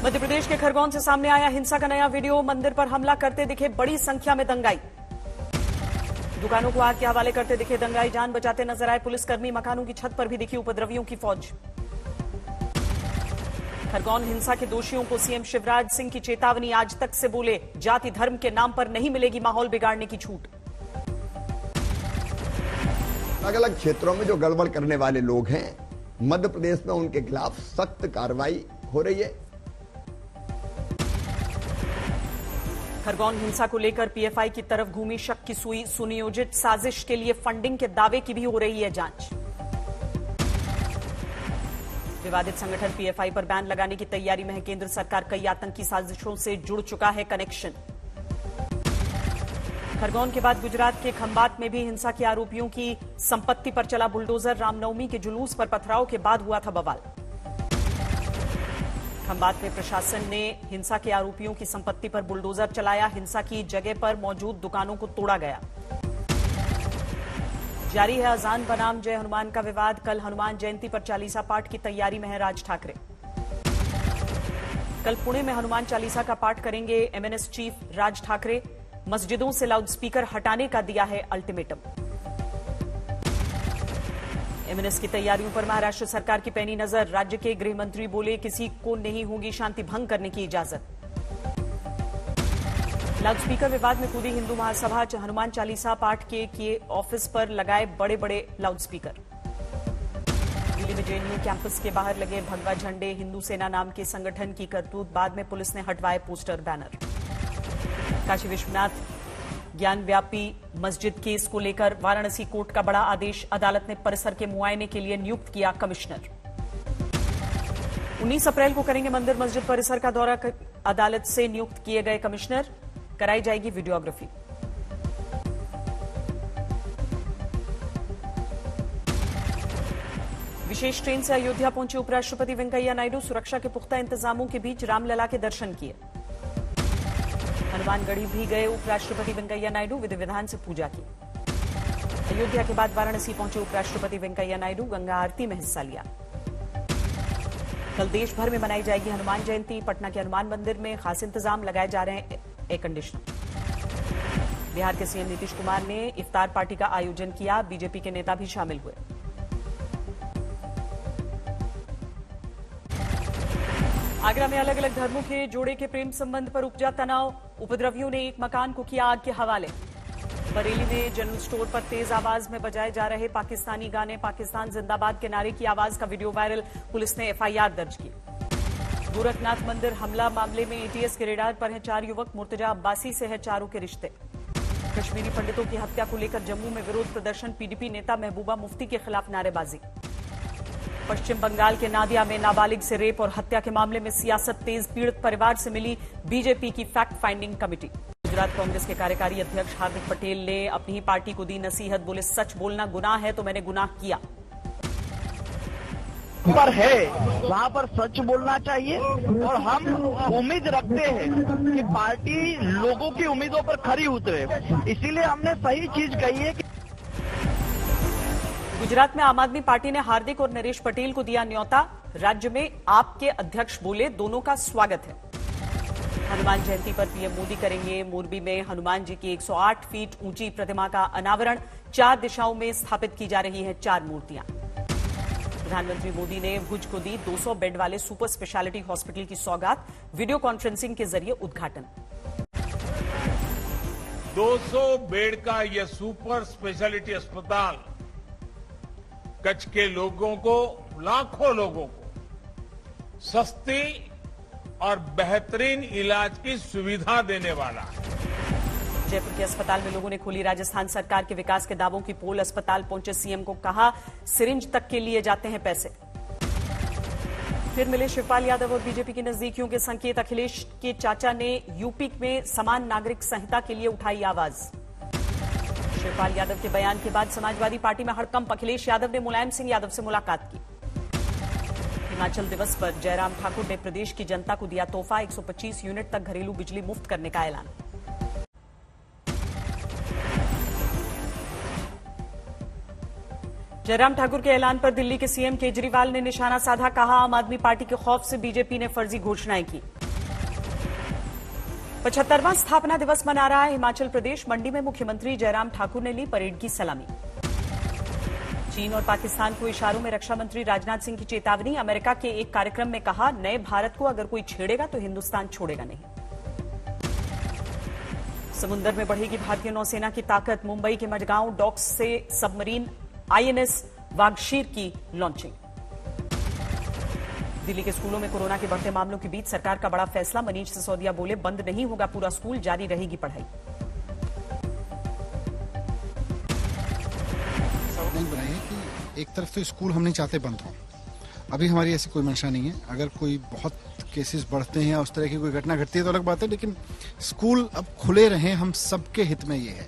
मध्य प्रदेश के खरगोन से सामने आया हिंसा का नया वीडियो। मंदिर पर हमला करते दिखे बड़ी संख्या में दंगाई। दुकानों को आग के हवाले करते दिखे दंगाई। जान बचाते नजर आए पुलिसकर्मी। मकानों की छत पर भी दिखी उपद्रवियों की फौज। खरगोन हिंसा के दोषियों को सीएम शिवराज सिंह की चेतावनी। आज तक से बोले, जाति धर्म के नाम पर नहीं मिलेगी माहौल बिगाड़ने की छूट। अलग अलग क्षेत्रों में जो गड़बड़ करने वाले लोग हैं, मध्य प्रदेश में उनके खिलाफ सख्त कार्रवाई हो रही है। खरगोन हिंसा को लेकर पीएफआई की तरफ घूमी शक की सुई। सुनियोजित साजिश के लिए फंडिंग के दावे की भी हो रही है जांच। विवादित संगठन पीएफआई पर बैन लगाने की तैयारी में है केंद्र सरकार। कई आतंकी साजिशों से जुड़ चुका है कनेक्शन। खरगोन के बाद गुजरात के खंबात में भी हिंसा के आरोपियों की संपत्ति पर चला बुलडोजर। रामनवमी के जुलूस पर पथराव के बाद हुआ था बवाल। खंबात में प्रशासन ने हिंसा के आरोपियों की संपत्ति पर बुलडोजर चलाया। हिंसा की जगह पर मौजूद दुकानों को तोड़ा गया। जारी है अजान बनाम जय हनुमान का विवाद। कल हनुमान जयंती पर चालीसा पाठ की तैयारी में है राज ठाकरे। कल पुणे में हनुमान चालीसा का पाठ करेंगे एमएनएस चीफ राज ठाकरे। मस्जिदों से लाउडस्पीकर हटाने का दिया है अल्टीमेटम। एमएनएस की तैयारियों पर महाराष्ट्र सरकार की पैनी नजर। राज्य के गृह मंत्री बोले, किसी को नहीं होगी शांति भंग करने की इजाजत। लाउडस्पीकर विवाद में कूदी हिंदू महासभा। हनुमान चालीसा पाठ के किए ऑफिस पर लगाए बड़े बड़े लाउडस्पीकर। दिल्ली में जेएनयू कैंपस के बाहर लगे भगवा झंडे। हिंदू सेना नाम के संगठन की करतूत। बाद में पुलिस ने हटवाए पोस्टर बैनर। काशी विश्वनाथ ज्ञानव्यापी मस्जिद केस को लेकर वाराणसी कोर्ट का बड़ा आदेश। अदालत ने परिसर के मुआयने के लिए नियुक्त किया कमिश्नर। 19 अप्रैल को करेंगे मंदिर मस्जिद परिसर का दौरा। अदालत से नियुक्त किए गए कमिश्नर। कराई जाएगी वीडियोग्राफी। विशेष ट्रेन से अयोध्या पहुंचे उपराष्ट्रपति वेंकैया नायडू। सुरक्षा के पुख्ता इंतजामों के बीच रामलला के दर्शन किए। हनुमानगढ़ी भी गए उपराष्ट्रपति वेंकैया नायडू। विधि विधान से पूजा की। अयोध्या के बाद वाराणसी पहुंचे उपराष्ट्रपति वेंकैया नायडू। गंगा आरती में हिस्सा लिया। कल देश भर में मनाई जाएगी हनुमान जयंती। पटना के हनुमान मंदिर में खास इंतजाम लगाए जा रहे हैं एयर कंडीशनर। बिहार के सीएम नीतीश कुमार ने इफ्तार पार्टी का आयोजन किया। बीजेपी के नेता भी शामिल हुए। आगरा में अलग अलग धर्मों के जोड़े के प्रेम संबंध पर उपजा तनाव। उपद्रवियों ने एक मकान को किया आग के हवाले। बरेली में जनरल स्टोर पर तेज आवाज में बजाए जा रहे पाकिस्तानी गाने। पाकिस्तान जिंदाबाद के नारे की आवाज का वीडियो वायरल। पुलिस ने एफआईआर दर्ज की। गोरखनाथ मंदिर हमला मामले में एटीएस के रेडार पर हैं 4 युवक। मुर्तजा अब्बासी से है चारों के रिश्ते। कश्मीरी पंडितों की हत्या को लेकर जम्मू में विरोध प्रदर्शन। पीडीपी नेता महबूबा मुफ्ती के खिलाफ नारेबाजी। पश्चिम बंगाल के नादिया में नाबालिग से रेप और हत्या के मामले में सियासत तेज। पीड़ित परिवार से मिली बीजेपी की fact finding committee. Gujarat Congress के कार्यकारी अध्यक्ष हार्दिक पटेल ने अपनी ही पार्टी को दी नसीहत। बोले, सच बोलना गुनाह है तो मैंने गुनाह किया। पर है वहाँ पर सच बोलना चाहिए और हम उम्मीद रखते हैं कि पार्टी लोगों की उम्मीदों पर खरी उतरे। इसीलिए हमने सही चीज कही है कि गुजरात में आम आदमी पार्टी ने हार्दिक और नरेश पटेल को दिया न्योता। राज्य में आपके अध्यक्ष बोले, दोनों का स्वागत है। हनुमान जयंती पर पीएम मोदी करेंगे मोरबी में हनुमान जी की 108 फीट ऊंची प्रतिमा का अनावरण। 4 दिशाओं में स्थापित की जा रही है 4 मूर्तियां। प्रधानमंत्री मोदी ने भुज को दी 200 बेड वाले सुपर स्पेशलिटी हॉस्पिटल की सौगात। वीडियो कॉन्फ्रेंसिंग के जरिए उद्घाटन। 200 बेड का यह सुपर स्पेशलिटी अस्पताल कच्छ के लोगों को, लाखों लोगों को सस्ती और बेहतरीन इलाज की सुविधा देने वाला है। जयपुर के अस्पताल में लोगों ने खोली राजस्थान सरकार के विकास के दावों की पोल। अस्पताल पहुंचे सीएम को कहा, सिरिंज तक के लिए जाते हैं पैसे। फिर मिले शिवपाल यादव और बीजेपी के नजदीकियों के संकेत। अखिलेश के चाचा ने यूपी में समान नागरिक संहिता के लिए उठाई आवाज। शिवपाल यादव के बयान के बाद समाजवादी पार्टी में हड़कंप। अखिलेश यादव ने मुलायम सिंह यादव से मुलाकात की। हिमाचल दिवस पर जयराम ठाकुर ने प्रदेश की जनता को दिया तोहफा। 125 यूनिट तक घरेलू बिजली मुफ्त करने का ऐलान। जयराम ठाकुर के ऐलान पर दिल्ली के सीएम केजरीवाल ने निशाना साधा, कहा आम आदमी पार्टी के खौफ से बीजेपी ने फर्जी घोषणाएं की। 75वां स्थापना दिवस मना रहा है हिमाचल प्रदेश। मंडी में मुख्यमंत्री जयराम ठाकुर ने ली परेड की सलामी। चीन और पाकिस्तान को इशारों में रक्षा मंत्री राजनाथ सिंह की चेतावनी। अमेरिका के एक कार्यक्रम में कहा, नए भारत को अगर कोई छेड़ेगा तो हिंदुस्तान छोड़ेगा नहीं। समुद्र में बढ़ेगी भारतीय नौसेना की ताकत। मुंबई के मडगांव डॉक्स से सबमरीन आईएनएस वागशीर की लॉन्चिंग। दिल्ली के स्कूलों में कोरोना के बढ़ते मामलों के बीच सरकार का बड़ा फैसला। मनीष सिसोदिया बोले, बंद नहीं होगा पूरा स्कूल, जारी रहेगी पढ़ाई। नहीं बनाई है कि एक तरफ तो स्कूल हम नहीं चाहते बंद हो, अभी हमारी ऐसी कोई मंशा नहीं है। अगर कोई बहुत केसेस बढ़ते हैं, उस तरह की कोई घटना घटती है तो अलग बात है, लेकिन स्कूल अब खुले रहें, हम सबके हित में ये है।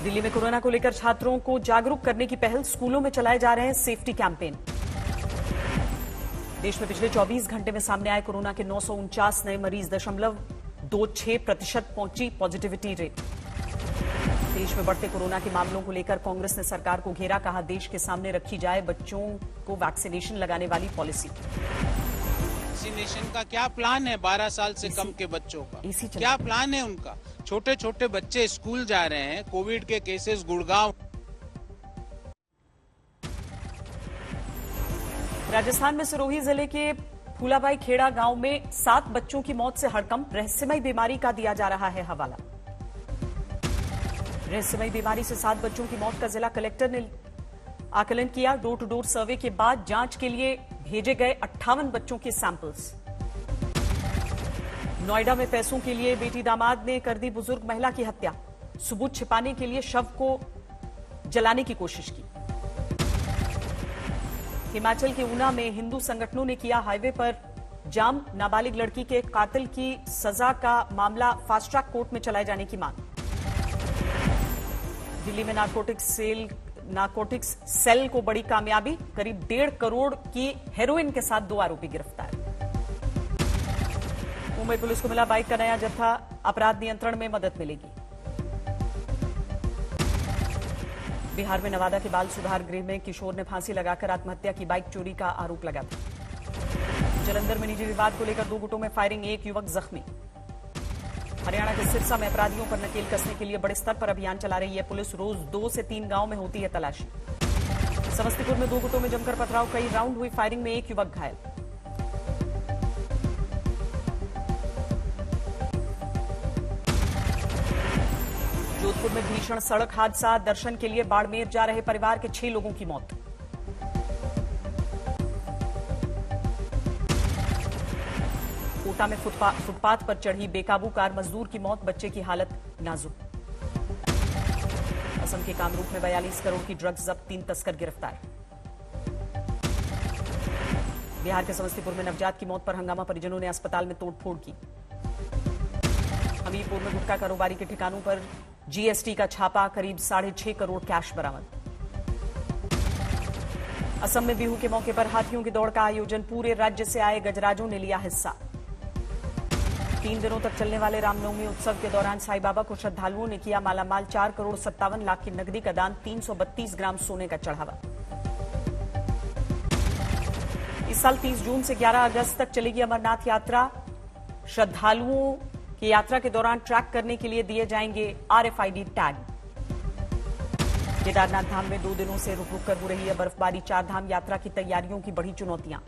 दिल्ली में कोरोना को लेकर छात्रों को जागरूक करने की पहल। स्कूलों में चलाए जा रहे हैं सेफ्टी कैंपेन। देश में पिछले 24 घंटे में सामने आए कोरोना के 949 नए मरीज, 0.26% पहुंची पॉजिटिविटी रेट। देश में बढ़ते कोरोना के मामलों को लेकर कांग्रेस ने सरकार को घेरा, कहा देश के सामने रखी जाए बच्चों को वैक्सीनेशन लगाने वाली पॉलिसी। वैक्सीनेशन का क्या प्लान है? 12 साल से कम के बच्चों का क्या प्लान है उनका? छोटे छोटे बच्चे स्कूल जा रहे हैं, कोविड के केसेस गुड़गांव। राजस्थान में सिरोही जिले के फूलाबाई खेड़ा गांव में 7 बच्चों की मौत से हड़कंप। रहस्यमयी बीमारी का दिया जा रहा है हवाला। रहस्यमयी बीमारी से 7 बच्चों की मौत का जिला कलेक्टर ने आकलन किया। डोर टू डोर सर्वे के बाद जांच के लिए भेजे गए 58 बच्चों के सैंपल्स। नोएडा में पैसों के लिए बेटी दामाद ने कर दी बुजुर्ग महिला की हत्या। सबूत छिपाने के लिए शव को जलाने की कोशिश की। हिमाचल के ऊना में हिंदू संगठनों ने किया हाईवे पर जाम। नाबालिग लड़की के कातिल की सजा का मामला फास्ट ट्रैक कोर्ट में चलाए जाने की मांग। दिल्ली में नारकोटिक्स सेल को बड़ी कामयाबी। करीब 1.5 करोड़ की हेरोइन के साथ 2 आरोपी गिरफ्तार। मुंबई पुलिस को मिला बाइक का नया जत्था। अपराध नियंत्रण में मदद मिलेगी। बिहार में नवादा के बाल सुधार गृह में किशोर ने फांसी लगाकर आत्महत्या की। बाइक चोरी का आरोप लगा था। जालंधर में निजी विवाद को लेकर 2 गुटों में फायरिंग, 1 युवक जख्मी। हरियाणा के सिरसा में अपराधियों पर नकेल कसने के लिए बड़े स्तर पर अभियान चला रही है पुलिस। रोज 2 से 3 गांव में होती है तलाशी। समस्तीपुर में 2 गुटों में जमकर पथराव, कई राउंड हुई फायरिंग में 1 युवक घायल। जोधपुर में भीषण सड़क हादसा। दर्शन के लिए बाड़मेर जा रहे परिवार के 6 लोगों की मौत। कोटा में फुटपाथ पर चढ़ी बेकाबू कार, मजदूर की मौत, बच्चे की हालत नाजुक। असम के कामरूप में 42 करोड़ की ड्रग्स जब्त, 3 तस्कर गिरफ्तार। बिहार के समस्तीपुर में नवजात की मौत पर हंगामा, परिजनों ने अस्पताल में तोड़फोड़ की। हमीरपुर में गुटखा कारोबारी के ठिकानों पर जीएसटी का छापा, करीब 6.5 करोड़ कैश बरामद। असम में बिहू के मौके पर हाथियों की दौड़ का आयोजन, पूरे राज्य से आए गजराजों ने लिया हिस्सा। 3 दिनों तक चलने वाले रामनवमी उत्सव के दौरान साईं बाबा को श्रद्धालुओं ने किया मालामाल। 4 करोड़ 57 लाख की नकदी का दान, 332 ग्राम सोने का चढ़ावा। इस साल 30 जून से 11 अगस्त तक चलेगी अमरनाथ यात्रा। श्रद्धालुओं की यात्रा के दौरान ट्रैक करने के लिए दिए जाएंगे RFID टैग। केदारनाथ धाम में 2 दिनों से रुक रुक कर हो रही है बर्फबारी। 4 धाम यात्रा की तैयारियों की बढ़ी चुनौतियां।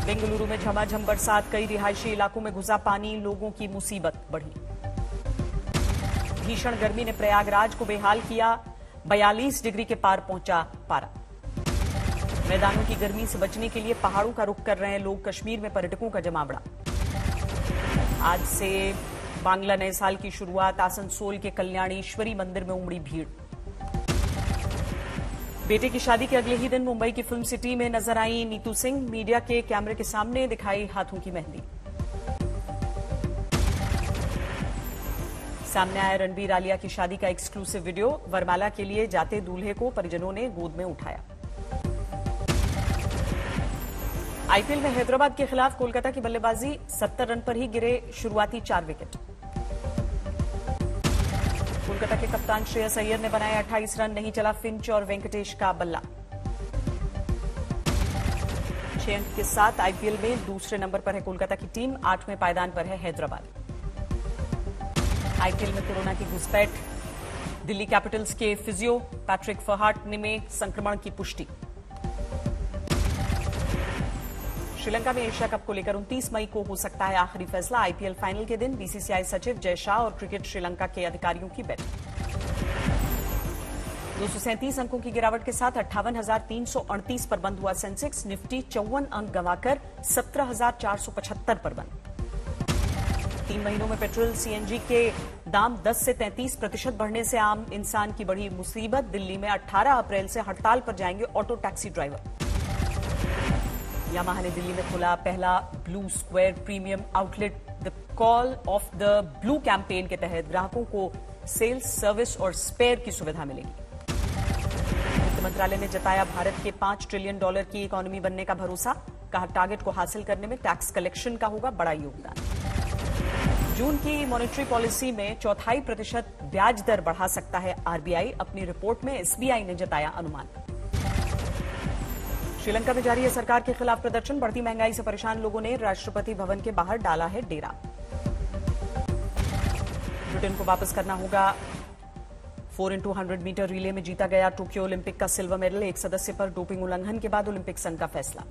बेंगलुरु में झमाझम बरसात, कई रिहायशी इलाकों में घुसा पानी, लोगों की मुसीबत बढ़ी। भीषण गर्मी ने प्रयागराज को बेहाल किया, 42 डिग्री के पार पहुंचा पारा। मैदानों की गर्मी से बचने के लिए पहाड़ों का रुख कर रहे हैं लोग। कश्मीर में पर्यटकों का जमावड़ा। आज से बांग्ला नए साल की शुरुआत। आसनसोल के कल्याणेश्वरी मंदिर में उमड़ी भीड़। बेटे की शादी के अगले ही दिन मुंबई की फिल्म सिटी में नजर आई नीतू सिंह। मीडिया के कैमरे के सामने दिखाई हाथों की मेहंदी। सामने आया रणबीर आलिया की शादी का एक्सक्लूसिव वीडियो। वरमाला के लिए जाते दूल्हे को परिजनों ने गोद में उठाया। आईपीएल में हैदराबाद के खिलाफ कोलकाता की बल्लेबाजी, 70 रन पर ही गिरे शुरुआती 4 विकेट। कोलकाता के कप्तान श्रेयस अय्यर ने बनाए 28 रन, नहीं चला फिंच और वेंकटेश का बल्ला। 6 अंक के साथ आईपीएल में दूसरे नंबर पर है कोलकाता की टीम, 8वें पायदान पर है हैदराबाद। आईपीएल में कोरोना की घुसपैठ, दिल्ली कैपिटल्स के फिजियो पैट्रिक फरहाट में संक्रमण की पुष्टि। श्रीलंका में एशिया कप को लेकर 29 मई को हो सकता है आखिरी फैसला। आईपीएल फाइनल के दिन बीसीसीआई सचिव जय शाह और क्रिकेट श्रीलंका के अधिकारियों की बैठक। 237 अंकों की गिरावट के साथ 58,338 पर बंद हुआ सेंसेक्स। निफ्टी 54 अंक गंवाकर 17,475 पर बंद। 3 महीनों में पेट्रोल सीएनजी के दाम 10 से 33% बढ़ने से आम इंसान की बड़ी मुसीबत। दिल्ली में 18 अप्रैल से हड़ताल पर जाएंगे ऑटो टैक्सी ड्राइवर। यामाहा ने दिल्ली में खोला पहला blue square premium outlet. The call of the blue campaign के तहत ग्राहकों को सेल्स, सर्विस और स्पेयर की सुविधा मिलेगी। वित्त मंत्रालय ने जताया भारत के $5 ट्रिलियन की इकोनॉमी बनने का भरोसा। कहा टारगेट को हासिल करने में टैक्स कलेक्शन का होगा बड़ा योगदान। जून की मॉनेटरी पॉलिसी में 0.25% ब्याज दर बढ़ा सकता है आरबीआई। अपनी रिपोर्ट में एसबीआई ने जताया अनुमान। श्रीलंका में जारी है सरकार के खिलाफ प्रदर्शन। बढ़ती महंगाई से परेशान लोगों ने राष्ट्रपति भवन के बाहर डाला है डेरा। ब्रिटेन को वापस करना होगा। 4x100 मीटर रिले में जीता गया टोक्यो ओलंपिक का सिल्वर मेडल। एक सदस्य पर डोपिंग उल्लंघन के बाद ओलंपिक संघ का फैसला।